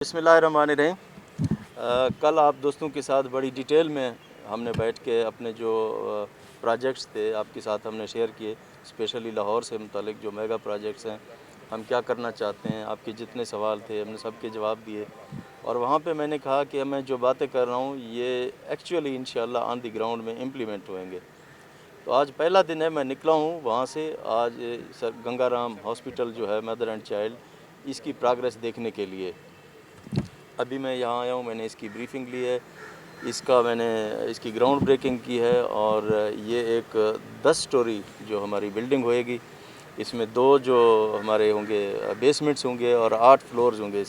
बिस्मिल्लाहिर्रहमानिर्रहीम। कल आप दोस्तों के साथ बड़ी डिटेल में हमने बैठ के अपने जो प्रोजेक्ट्स थे आपके साथ हमने शेयर किए, स्पेशली लाहौर से मुतालिक जो मेगा प्रोजेक्ट्स हैं, हम क्या करना चाहते हैं, आपके जितने सवाल थे हमने सबके जवाब दिए। और वहाँ पे मैंने कहा कि मैं जो बातें कर रहा हूँ ये एक्चुअली इंशाल्लाह ऑन द ग्राउंड में इम्प्लीमेंट होंगे। तो आज पहला दिन है, मैं निकला हूँ वहाँ से। आज गंगाराम हॉस्पिटल जो है मदर एंड चाइल्ड, इसकी प्रोग्रेस देखने के लिए अभी मैं यहाँ आया हूँ। मैंने इसकी ब्रीफिंग ली है, मैंने इसकी ग्राउंड ब्रेकिंग की है। और ये एक 10 स्टोरी जो हमारी बिल्डिंग होएगी, इसमें 2 जो हमारे होंगे बेसमेंट्स होंगे और 8 फ्लोर्स होंगे।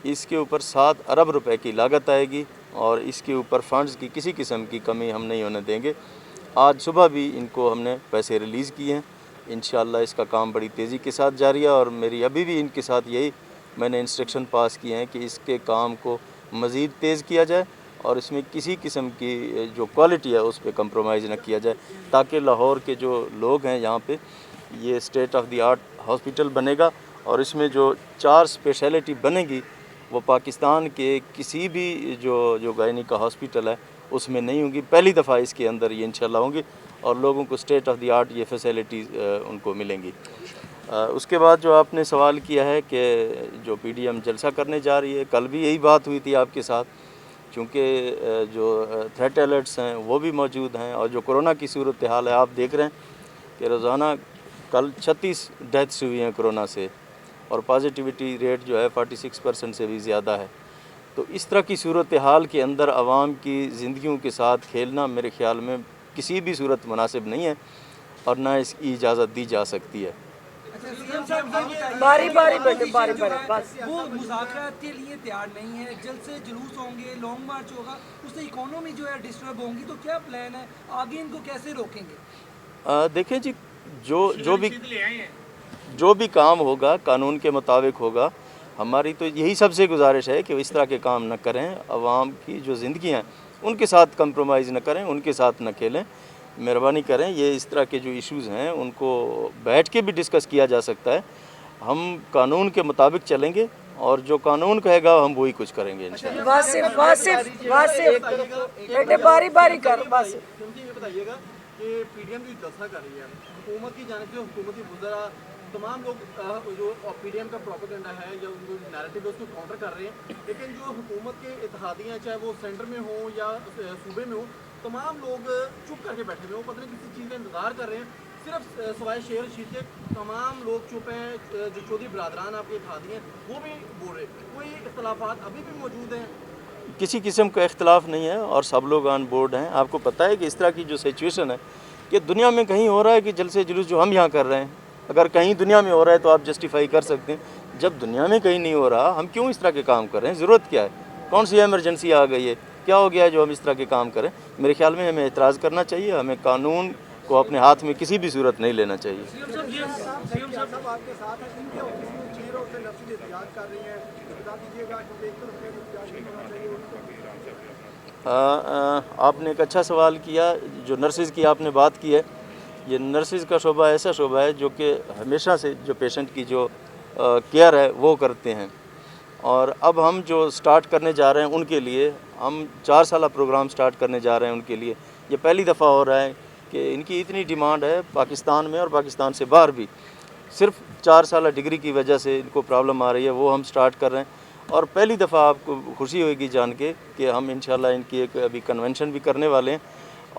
इसके ऊपर 7 अरब रुपए की लागत आएगी और इसके ऊपर फंड्स की किसी किस्म की कमी हम नहीं होने देंगे। आज सुबह भी इनको हमने पैसे रिलीज़ किए हैं। इंशाअल्लाह इसका काम बड़ी तेज़ी के साथ जारी है और मेरी अभी भी इनके साथ यही मैंने इंस्ट्रक्शन पास किए हैं कि इसके काम को मज़ीद तेज़ किया जाए और इसमें किसी किस्म की जो क्वालिटी है उस पर कंप्रोमाइज़ न किया जाए, ताकि लाहौर के जो लोग हैं यहाँ पे, ये state of the art hospital बनेगा और इसमें जो 4 स्पेशलिटी बनेगी वो पाकिस्तान के किसी भी जो गायनी का हॉस्पिटल है उसमें नहीं होंगी। पहली दफ़ा इसके अंदर ये इंशाल्लाह होंगी और लोगों को स्टेट ऑफ द आर्ट ये फैसिलिटीज़ उनको मिलेंगी। उसके बाद जो आपने सवाल किया है कि जो पीडीएम जलसा करने जा रही है, कल भी यही बात हुई थी आपके साथ, क्योंकि जो थ्रेट अलर्ट्स हैं वो भी मौजूद हैं और जो कोरोना की सूरत हाल है आप देख रहे हैं कि रोज़ाना कल 36 डेथ्स हुई हैं कोरोना से और पॉजिटिविटी रेट जो है 46% से भी ज़्यादा है। तो इस तरह की सूरत हाल के अंदर आवाम की ज़िंदगियों के साथ खेलना मेरे ख़्याल में किसी भी सूरत मुनासिब नहीं है और ना इसकी इजाज़त दी जा सकती है। बारी बारी बस वो मुज़ाकरात के लिए तैयार नहीं है। जल्द से जुलूस होंगे, लॉन्ग मार्च होगा, उससे इकोनॉमी जो है डिस्टर्ब होंगी, तो क्या प्लान है आगे, इनको कैसे रोकेंगे? देखें जी, जो भी काम होगा कानून के मुताबिक होगा। हमारी तो यही सबसे गुजारिश है कि इस तरह के काम न करें, आवाम की जो ज़िंदगी हैं उनके साथ कंप्रोमाइज़ न करें, उनके साथ न खेलें, मेहरबानी करें। ये इस तरह के जो इश्यूज़ हैं उनको बैठ के भी डिस्कस किया जा सकता है। हम कानून के मुताबिक चलेंगे और जो कानून कहेगा हम वही कुछ करेंगे इंशाल्लाह। बारी बारी कर बस। ये बताइएगा कि पीडीएम जो जलसा कर रही है, हुकूमत की जानिब से हुकूमती वज़रा तमाम लोग जो पीडीएम का प्रोपेगेंडा है या उनको नैरेटिव है उसको काउंटर कर रहे हैं, लेकिन जो हुकूमत के इत्तेहादियाँ चाहे वो सेंटर में हो या सूबे में हो, तमाम लोग चुप करके बैठे हुए हैं। वो पता नहीं किसी चीज़ का इंतज़ार कर रहे हैं, सिर्फ सवाए शेर रशीद के तमाम लोग चुप हैं। जो चौधरी बरादरान आपके इत्तेहादी हैं वो भी बोल रहे, कोई इख्तलाफात अभी भी मौजूद हैं? किसी किस्म का इख्तलाफ नहीं है और सब लोग ऑन बोर्ड हैं। आपको पता है कि इस तरह की जो सिचुएशन है कि दुनिया में कहीं हो रहा है कि जलसे जुलूस जो हम यहाँ कर रहे हैं, अगर कहीं दुनिया में हो रहा है तो आप जस्टिफाई कर सकते हैं। जब दुनिया में कहीं नहीं हो रहा, हम क्यों इस तरह के काम कर रहे हैं? ज़रूरत क्या है? कौन सी एमरजेंसी आ गई है? क्या हो गया है जो हम इस तरह के काम करें? मेरे ख्याल में हमें एतराज़ करना चाहिए। हमें कानून को अपने हाथ में किसी भी सूरत नहीं लेना चाहिए। आपने एक अच्छा सवाल किया। जो नर्सिज़ की आपने बात की है, ये नर्सिज़ का शोबा ऐसा शोबा है जो कि हमेशा से जो पेशेंट की जो केयर है वो करते हैं। और अब हम जो स्टार्ट करने जा रहे हैं उनके लिए, हम 4 साला प्रोग्राम स्टार्ट करने जा रहे हैं उनके लिए। ये पहली दफ़ा हो रहा है कि इनकी इतनी डिमांड है पाकिस्तान में और पाकिस्तान से बाहर भी। सिर्फ 4 साला डिग्री की वजह से इनको प्रॉब्लम आ रही है, वो हम स्टार्ट कर रहे हैं। और पहली दफ़ा आपको खुशी होगी जान के कि हम इंशाल्लाह इनकी एक अभी कन्वेंशन भी करने वाले हैं।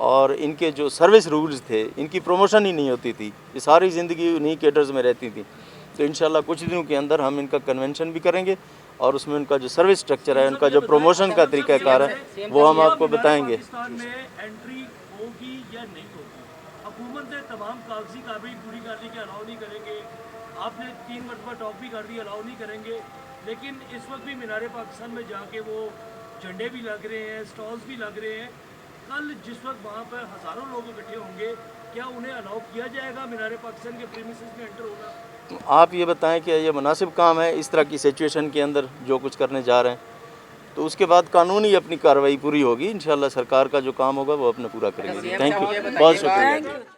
और इनके जो सर्विस रूल्स थे, इनकी प्रमोशन ही नहीं होती थी, ये सारी ज़िंदगी उन्हीं केडर्स में रहती थी। तो इंशाल्लाह कुछ दिनों के अंदर हम इनका कन्वेंशन भी करेंगे और उसमें उनका जो सर्विस स्ट्रक्चर है, उनका जो प्रमोशन का तरीक़ाकार है वो हम आपको बताएंगे। एंट्री होगी या नहीं होगी? हुकूमत ने तमाम कागजी काबिल पूरी कर दी कि अलाउ नहीं करेंगे। आपने 3 मरतबा टॉप भी कर दी, अलाउ नहीं करेंगे। लेकिन इस वक्त भी मीनार पाकिस्तान में जाके वो झंडे भी लग रहे हैं, स्टॉल्स भी लग रहे हैं। कल जिस वक्त वहाँ पर हज़ारों लोग इकट्ठे होंगे, क्या उन्हें अलाउ किया जाएगा मीनार पाकिस्तान के प्रीमिसेस में एंटर होना? आप ये बताएं कि ये मुनासिब काम है इस तरह की सिचुएशन के अंदर जो कुछ करने जा रहे हैं? तो उसके बाद कानूनी अपनी कार्रवाई पूरी होगी। इंशाल्लाह सरकार का जो काम होगा वो अपना पूरा करेंगे। थैंक यू, बहुत शुक्रिया।